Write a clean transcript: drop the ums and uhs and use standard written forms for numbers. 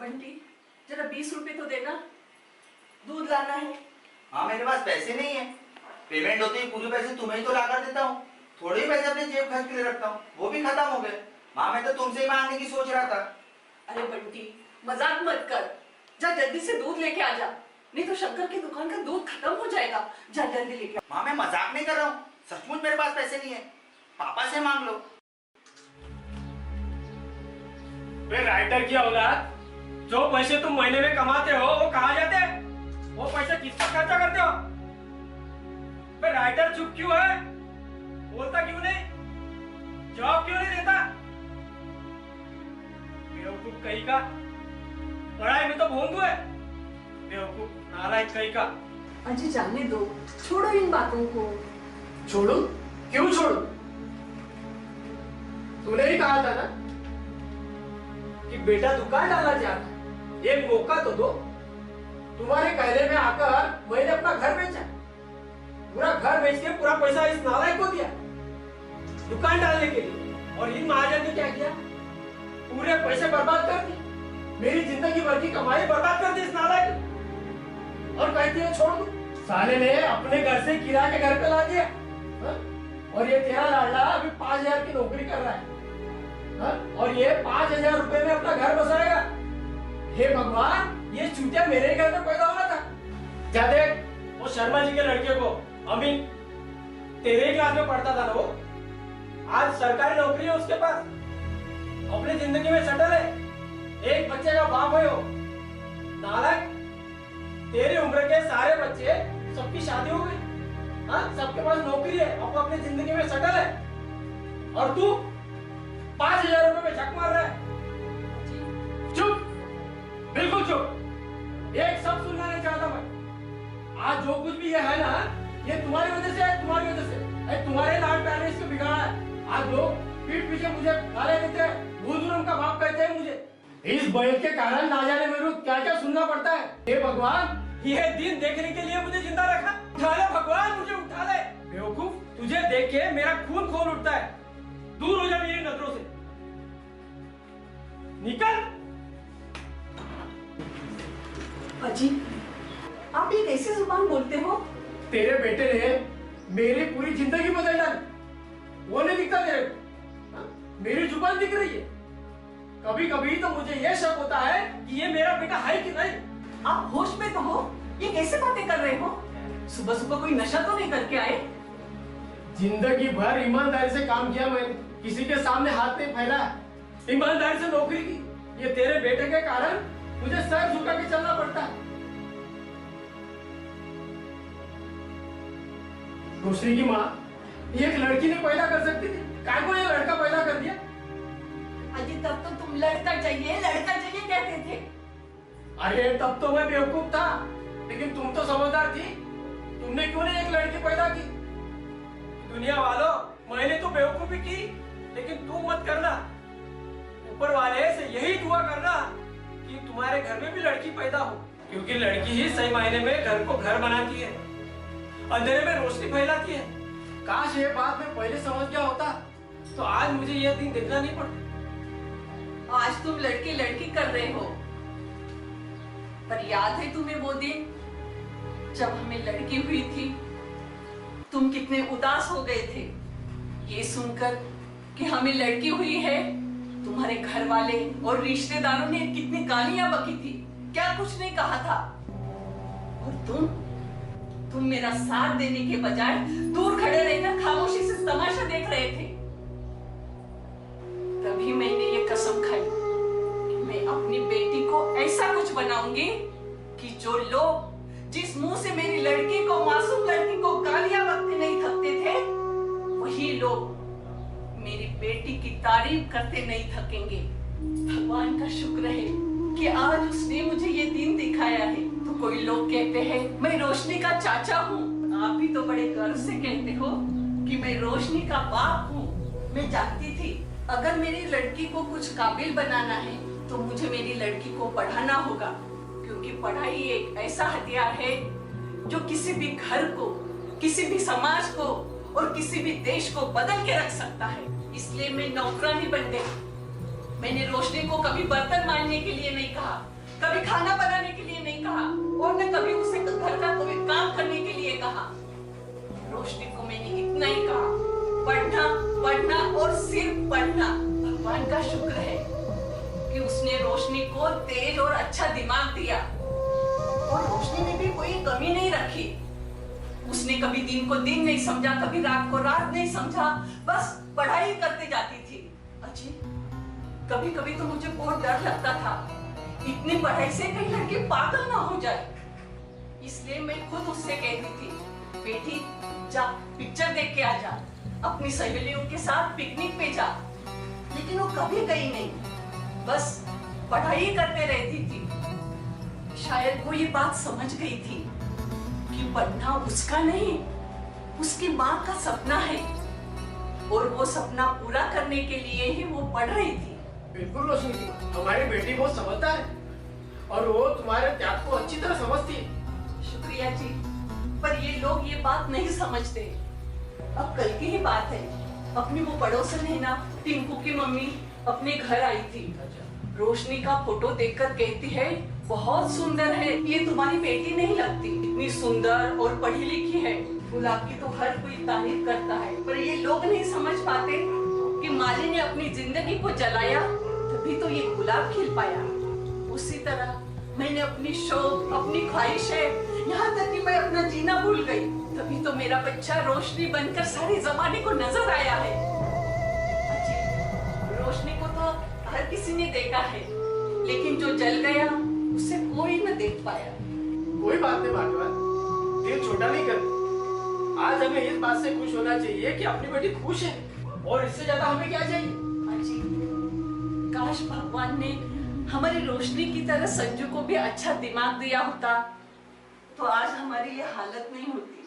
बंटी, जरा 20 रुपए तो देना, दूध लाना है। हाँ मेरे पास पैसे नहीं है, पेमेंट होते ही पूरे पैसे तुम्हें ही तो ला कर देता हूँ। थोड़े ही पैसे अपने जेब खर्च के लिए रखता हूँ, वो भी खत्म हो गए। माँ मैं तो तुमसे ही मांगने की सोच रहा था। अरे बंटी, मजाक मत कर, जा जल्दी से दूध लेके आ जा, नहीं तो शंकर की दुकान का दूध खत्म हो जाएगा। जा जल्दी लेके आ। माँ मैं मजाक नहीं कर रहा हूँ, सचमुच मेरे पास पैसे नहीं है, पापा से मांग लो। वे राइटर की औलाद, जो पैसे तुम महीने में कमाते हो वो कहाँ जाते हैं? वो पैसे किस पर खर्चा करते हो? वे राइटर चुप क्यों है? बोलता क्यों नहीं? जवाब क्यों नहीं देता? बेवकूफ कहीं का, पढ़ाई में तो भोंदू है। बेवकूफ नालायक कहीं का। अजी जाने दो, छोड़ो इन बातों को। छोड़ो? क्यों छोड़ो? तूने ही कहा था ना कि बेटा दुकान डाला जाता, एक मौका तो दो। तुम्हारे कहने में आकर मैंने अपना घर बेचा, पूरा घर बेच के पूरा पैसा इस नालायक को दिया दुकान डालने के लिए, और इन महाजन ने क्या किया? पूरे पैसे बर्बाद कर दिए, मेरी जिंदगी भर की कमाई बर्बाद कर दी इस नालायक ने। और कहती है छोड़ दो। साले ने अपने घर से किराए के घर पे ला दिया, हा? और ये तेरा लाडला अभी 5,000 की नौकरी कर रहा है, हा? और ये 5,000 रुपए में अपना घर बसाएगा। हे भगवान, ये चूतिया मेरे घर में पैदा होना था। क्या देख, वो शर्मा जी के लड़के को, अमित, तेरे क्लास में पढ़ता था ना वो, आज सरकारी नौकरी है उसके पास, अपनी जिंदगी में सेटल है, एक बच्चे का बाप है वो। नालायक, तेरी उम्र के सारे बच्चे सबकी शादी हो गई, हाँ, सबके पास नौकरी है, अब अपनी जिंदगी में सेटल है, और तू 5,000 रुपए में झक मार रहा है। चुप, बिल्कुल चुप, एक सब सुनना नहीं चाहता मैं। आज जो कुछ भी ये है ना, ये तुम्हारी वजह से है, तुम्हारी वजह से। तुम्हारे लाड प्यार ने इसको बिगाड़ा है। आज लोग पीठ पीछे मुझे गाली देते हैं, बुजुर्ग का बाप कहते हैं मुझे। इस बैल के कारण ना जाने मेरे को क्या क्या सुनना पड़ता है। हे भगवान, ये दिन देखने के लिए मुझे जिंदा रखा। उठा ले भगवान, मुझे उठा ले। बेवकूफ, तुझे देख के मेरा खून खोल उठता है। दूर हो जा मेरी नजरों से, निकल। अजी, आप ये कैसे जुबान बोलते हो? तेरे बेटे ने मेरी पूरी जिंदगी बदल डाली, वो नहीं दिखता तेरे को? हाँ? मेरी जुबान दिख रही है। कभी कभी तो मुझे यह शक होता है कि ये मेरा बेटा है कि नहीं। आप होश में तो हो, ये कैसे बातें कर रहे हो? सुबह सुबह कोई नशा तो नहीं करके आए? जिंदगी भर ईमानदारी से काम किया मैंने, किसी के सामने हाथ नहीं फैलाया, ईमानदारी से नौकरी की। ये तेरे बेटे के कारण मुझे सर झुका के चलना पड़ता है। दूसरी की माँ एक लड़की नहीं पैदा कर सकती थी, काय को ये लड़का पैदा कर दिया? अजी तब तो तुम लड़का चाहिए कहते थे। अरे तब तो मैं बेवकूफ था, लेकिन तुम तो समझदार थी। तुमने क्यों नहीं एक लड़की पैदा की? दुनिया वालों, मैंने तो बेवकूफी की, लेकिन तू मत करना। ऊपर वाले से यही दुआ करना कि तुम्हारे घर में भी लड़की पैदा हो, क्योंकि लड़की ही सही मायने में घर को घर बनाती है, अंधेरे में रोशनी फैलाती है। काश ये बात मैं पहले समझ गया होता, तो आज मुझे यह दिन देखना नहीं पड़ता। आज तुम लड़की लड़की कर रहे हो, पर याद है तुम्हें वो दिन जब हमें लड़की हुई थी? तुम कितने उदास हो गए थे ये सुनकर कि हमें लड़की हुई है। तुम्हारे घर वाले और रिश्तेदारों ने कितनी गालियां बकी थी, क्या कुछ नहीं कहा था। और तुम मेरा साथ देने के बजाय दूर खड़े रहकर खामोशी से तमाशा देख रहे थे। तभी मैंने ये कसम खाई कि मैं अपनी बेटी को ऐसा कुछ बनाऊंगी कि जो लोग जिस मुंह से मेरी लड़की को, मासूम लड़की को गालियां बकते नहीं थकते थे, वही लोग मेरी बेटी की तारीफ करते नहीं थकेंगे। भगवान का शुक्र है कि आज उसने मुझे ये दिन दिखाया है। तो कोई लोग कहते हैं मैं रोशनी का चाचा हूँ, आप भी तो बड़े गर्व से कहते हो कि मैं रोशनी का बाप हूँ। मैं जानती थी अगर मेरी लड़की को कुछ काबिल बनाना है तो मुझे मेरी लड़की को पढ़ाना होगा, क्योंकि पढ़ाई एक ऐसा हथियार है जो किसी भी घर को, किसी भी समाज को और किसी भी देश को बदल के रख सकता है। इसलिए मैं नौकरानी बन गई। मैंने रोशनी को कभी बर्तन मांजने के लिए नहीं कहा, कभी खाना बनाने के लिए नहीं कहा और न कभी उसे घर का कोई काम करने के लिए कहा। रोशनी को मैंने इतना ही कहा, पढ़ना पढ़ना और सिर्फ पढ़ना। भगवान का शुक्र है कि उसने रोशनी को तेज और अच्छा दिमाग दिया और रोशनी ने भी कोई कमी नहीं रखी। उसने कभी दिन को दिन नहीं समझा, कभी रात को रात नहीं समझा, बस पढ़ाई करते जाती थी। अजी, कभी कभी तो मुझे बहुत डर लगता था, इतनी पढ़ाई से कहीं लड़की पागल ना हो जाए। इसलिए मैं खुद उससे कहती थी, बेटी जा पिक्चर देख के आ जा, अपनी सहेलियों के साथ पिकनिक पे जा। लेकिन वो कभी गई नहीं, बस पढ़ाई करते रहती थी। शायद वो ये बात समझ गई थी कि पढ़ना उसका नहीं, उसकी माँ का सपना है और वो सपना पूरा करने के लिए ही वो पढ़ रही थी। बिल्कुल रोशनी जी, हमारी बेटी बहुत समझदार है और वो तुम्हारे त्याग को अच्छी तरह समझती है। शुक्रिया जी, पर ये लोग ये बात नहीं समझते। अब कल की ही बात है, अपनी वो पड़ोसन है ना, टिंकू की मम्मी अपने घर आई थी। रोशनी का फोटो देखकर कहती है, बहुत सुंदर है, ये तुम्हारी बेटी नहीं लगती, इतनी सुंदर और पढ़ी लिखी है। गुलाब की तो हर कोई तारीफ करता है, पर ये लोग नहीं समझ पाते कि माली ने अपनी जिंदगी को जलाया तभी तो ये गुलाब खिल पाया। उसी तरह मैंने अपनी शौक, अपनी ख्वाहिशें, यहाँ तक कि मैं अपना जीना भूल गई, तभी तो मेरा बच्चा रोशनी बनकर सारे जमाने को नजर आया है। रोशनी को तो हर किसी ने देखा है, लेकिन जो जल गया उसे कोई न देख पाया। कोई बात नहीं भाग्यवान, दिल छोटा नहीं कर। आज हमें इस बात से खुश होना चाहिए कि अपनी बेटी खुश है, और इससे ज्यादा हमें क्या चाहिए। अजी, काश भगवान ने हमारी रोशनी की तरह संजू को भी अच्छा दिमाग दिया होता, तो आज हमारी ये हालत नहीं होती।